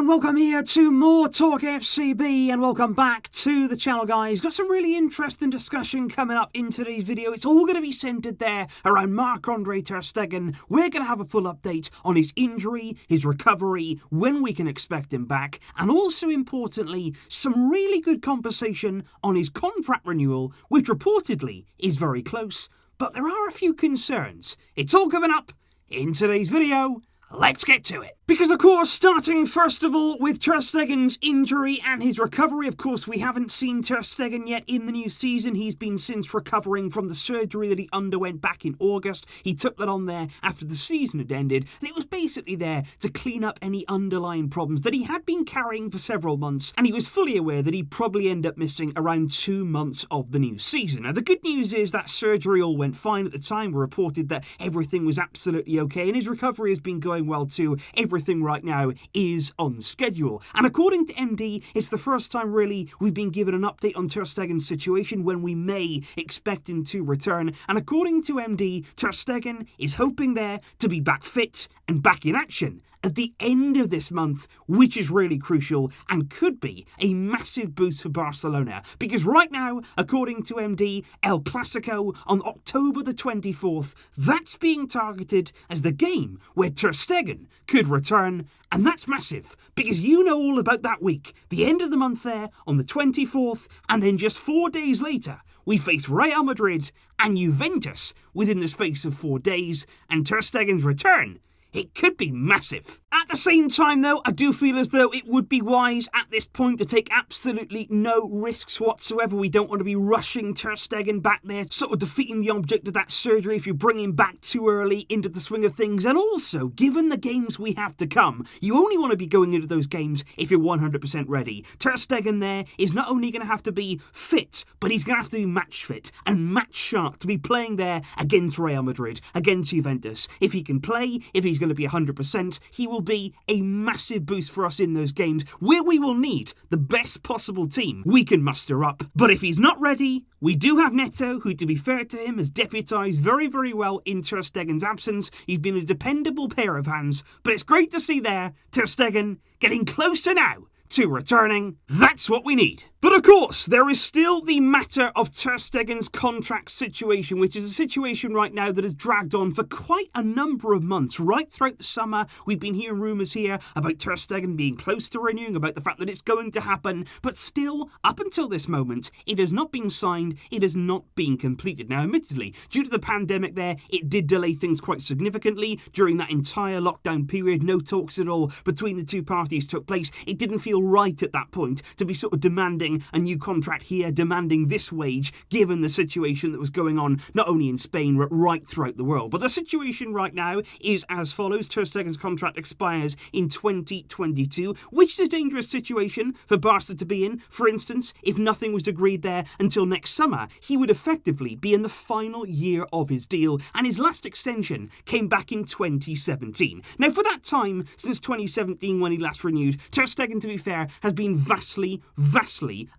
and welcome here to more Talk FCB, and welcome back to the channel, guys. Got some really interesting discussion coming up in today's video. It's all going to be centered there around Marc-Andre ter Stegen. We're going to have a full update on his injury, his recovery, when we can expect him back, and also importantly, some really good conversation on his contract renewal, which reportedly is very close, but there are a few concerns. It's all coming up in today's video. Let's get to it. Because, of course, starting first of all with ter Stegen's injury and his recovery, of course, we haven't seen ter Stegen yet in the new season. He's been since recovering from the surgery that he underwent back in August. He took that on there after the season had ended, and it was basically there to clean up any underlying problems that he had been carrying for several months, and he was fully aware that he'd probably end up missing around 2 months of the new season. Now, the good news is that surgery all went fine at the time. We reported that everything was absolutely okay, and his recovery has been going well too. Everything right now is on schedule. And according to MD, it's the first time really we've been given an update on ter Stegen's situation when we may expect him to return. And according to MD, ter Stegen is hoping there to be back fit and back in action at the end of this month, which is really crucial and could be a massive boost for Barcelona. Because right now, according to MD, El Clasico on October the 24th, that's being targeted as the game where ter Stegen could return. And that's massive, because you know all about that week, the end of the month there on the 24th, and then just 4 days later, we face Real Madrid and Juventus within the space of 4 days, and ter Stegen's return, it could be massive. At the same time, though, I do feel as though it would be wise at this point to take absolutely no risks whatsoever. We don't want to be rushing ter Stegen back there, sort of defeating the object of that surgery if you bring him back too early into the swing of things. And also, given the games we have to come, you only want to be going into those games if you're 100% ready. Ter Stegen there is not only going to have to be fit, but he's going to have to be match fit and match sharp to be playing there against Real Madrid, against Juventus. If he can play, if he's going to be 100%, he will be a massive boost for us in those games where we will need the best possible team we can muster up. But if he's not ready, we do have Neto, who, to be fair to him, has deputised very, very well in ter Stegen's absence. He's been a dependable pair of hands, but it's great to see there ter Stegen getting closer now to returning. That's what we need. But of course, there is still the matter of ter Stegen's contract situation, which is a situation right now that has dragged on for quite a number of months. Right throughout the summer, we've been hearing rumours here about ter Stegen being close to renewing, about the fact that it's going to happen, but still, up until this moment, it has not been signed, it has not been completed. Now, admittedly, due to the pandemic there, it did delay things quite significantly. During that entire lockdown period, no talks at all between the two parties took place. It didn't feel right at that point to be sort of demanding a new contract here, demanding this wage, given the situation that was going on not only in Spain but right throughout the world. But the situation right now is as follows. Ter Stegen's contract expires in 2022, which is a dangerous situation for Barca to be in. For instance, if nothing was agreed there until next summer, he would effectively be in the final year of his deal, and his last extension came back in 2017. Now, for that time, since 2017 when he last renewed, ter Stegen, to be fair, has been vastly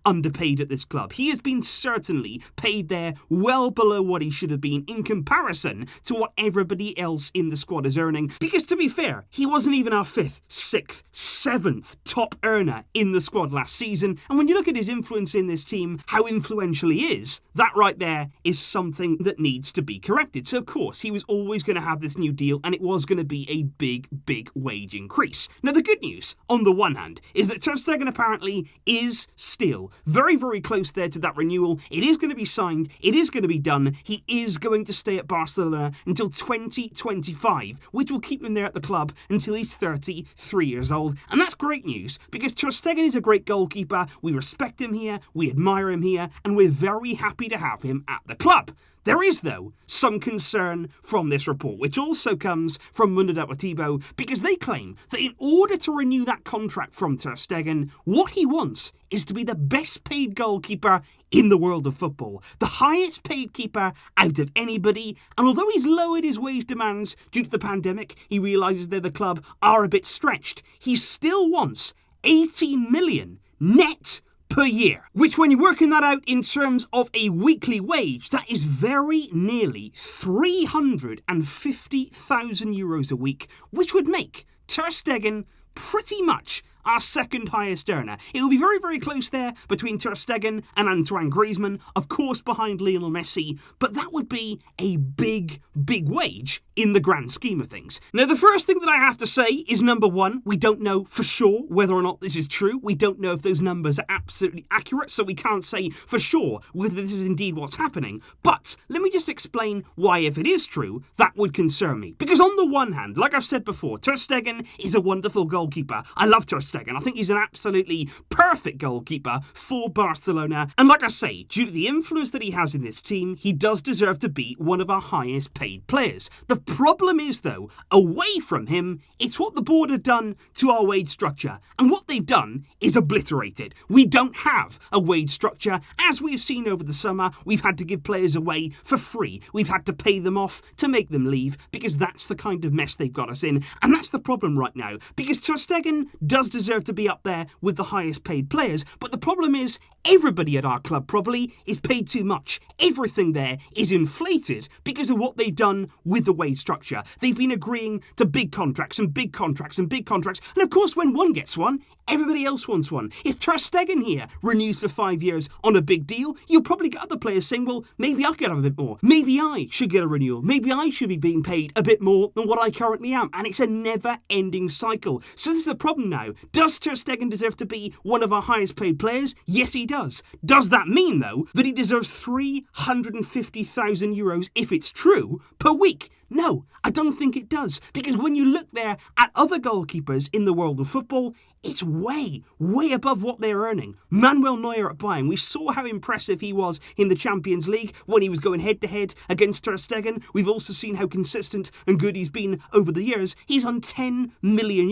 underpaid at this club. He has been certainly paid there well below what he should have been in comparison to what everybody else in the squad is earning. Because to be fair, he wasn't even our 5th, 6th, 7th top earner in the squad last season. And when you look at his influence in this team, how influential he is, that right there is something that needs to be corrected. So of course, he was always going to have this new deal, and it was going to be a big wage increase. Now, the good news, on the one hand, is that ter Stegen apparently is still very close there to that renewal. It is going to be signed. It is going to be done. He is going to stay at Barcelona until 2025, which will keep him there at the club until he's 33 years old. And that's great news, because ter Stegen is a great goalkeeper. We respect him here. We admire him here. And we're very happy to have him at the club. There is, though, some concern from this report, which also comes from Mundo Deportivo, because they claim that in order to renew that contract from ter Stegen, what he wants is to be the best paid goalkeeper in the world of football, the highest paid keeper out of anybody. And although he's lowered his wage demands due to the pandemic, he realises that the club are a bit stretched. He still wants 18 million net per year, which when you're working that out in terms of a weekly wage, that is very nearly 350,000 euros a week, which would make ter Stegen pretty much our second highest earner. It will be very, very close there between Ter Stegen and Antoine Griezmann, of course behind Lionel Messi, but that would be a big, big wage in the grand scheme of things. Now, the first thing that I have to say is, number one, we don't know for sure whether or not this is true. We don't know if those numbers are absolutely accurate, so we can't say for sure whether this is indeed what's happening. But let me just explain why, if it is true, that would concern me. Because on the one hand, like I've said before, Ter Stegen is a wonderful goalkeeper. I love Ter Stegen. I think he's an absolutely perfect goalkeeper for Barcelona. And like I say, due to the influence that he has in this team, he does deserve to be one of our highest paid players. The problem is, though, away from him, it's what the board have done to our wage structure. And what they've done is obliterate it. We don't have a wage structure. As we've seen over the summer, we've had to give players away for free. We've had to pay them off to make them leave, because that's the kind of mess they've got us in. And that's the problem right now, because Ter Stegen does deserve to be up there with the highest paid players, but the problem is everybody at our club probably is paid too much. Everything there is inflated because of what they've done with the wage structure. They've been agreeing to big contracts and big contracts and big contracts, and of course when one gets one, everybody else wants one. If Ter Stegen here renews for 5 years on a big deal, you'll probably get other players saying, well, maybe I could have a bit more. Maybe I should get a renewal. Maybe I should be being paid a bit more than what I currently am. And it's a never-ending cycle. So this is the problem now. Does Ter Stegen deserve to be one of our highest paid players? Yes, he does. Does that mean, though, that he deserves €350,000, if it's true, per week? No, I don't think it does, because when you look there at other goalkeepers in the world of football, it's way, way above what they're earning. Manuel Neuer at Bayern, we saw how impressive he was in the Champions League when he was going head-to-head against Ter Stegen. We've also seen how consistent and good he's been over the years. He's on €10 million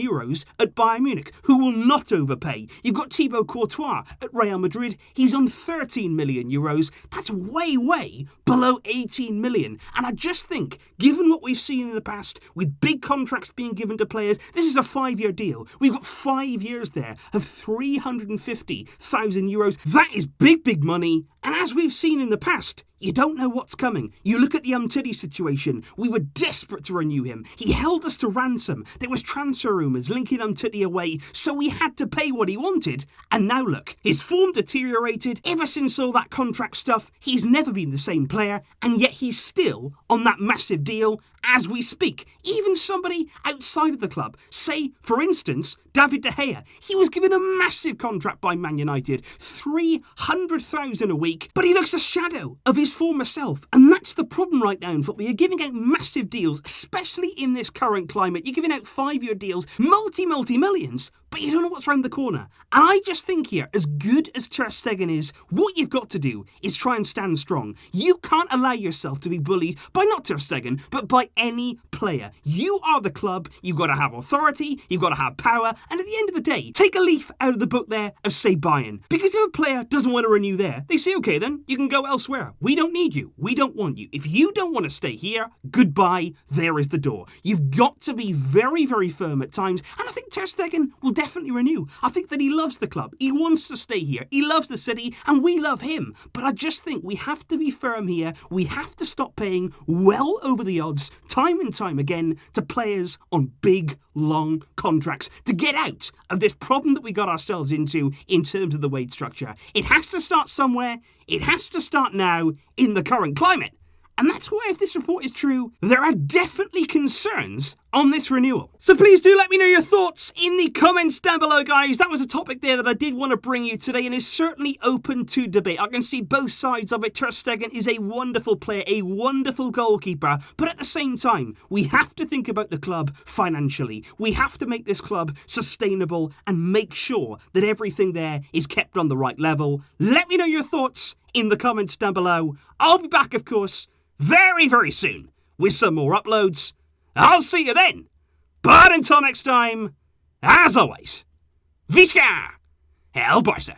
at Bayern Munich, who will not overpay. You've got Thibaut Courtois at Real Madrid. He's on €13 million. That's way, way below 18 million. And I just think, given what we've seen in the past, with big contracts being given to players, this is a 5-year deal. We've got 5 years there of €350,000. That is big, big money. And as we've seen in the past, you don't know what's coming. You look at the Umtiti situation. We were desperate to renew him. He held us to ransom. There was transfer rumours linking Umtiti away, so we had to pay what he wanted. And now look, his form deteriorated. Ever since all that contract stuff, he's never been the same player, and yet he's still on that massive deal as we speak. Even somebody outside of the club, say, for instance, David De Gea, he was given a massive contract by Man United, $300,000 a week, but he looks a shadow of his former self. And that's the problem right now in football. You're giving out massive deals, especially in this current climate. You're giving out 5-year deals, multi-millions, but you don't know what's around the corner. And I just think here, as good as Ter Stegen is, what you've got to do is try and stand strong. You can't allow yourself to be bullied by not Ter Stegen, but by any player. You are the club. You've got to have authority. You've got to have power. And at the end of the day, take a leaf out of the book there of, say, Bayern. Because if a player doesn't want to renew there, they say, okay, then you can go elsewhere. We don't need you. We don't want you. If you don't want to stay here, goodbye. There is the door. You've got to be very, very firm at times. And I think Ter Stegen will definitely renew. I think that he loves the club. He wants to stay here. He loves the city, and we love him. But I just think we have to be firm here. We have to stop paying well over the odds, time and time again, to players on big, long contracts to get out of this problem that we got ourselves into in terms of the wage structure. It has to start somewhere. It has to start now in the current climate. And that's why, if this report is true, there are definitely concerns on this renewal. So please do let me know your thoughts in the comments down below, guys. That was a topic there that I did want to bring you today and is certainly open to debate. I can see both sides of it. Ter Stegen is a wonderful player, a wonderful goalkeeper, but at the same time, we have to think about the club financially. We have to make this club sustainable and make sure that everything there is kept on the right level. Let me know your thoughts in the comments down below. I'll be back, of course, very, very soon with some more uploads. I'll see you then. But until next time, as always, Visca el Barça.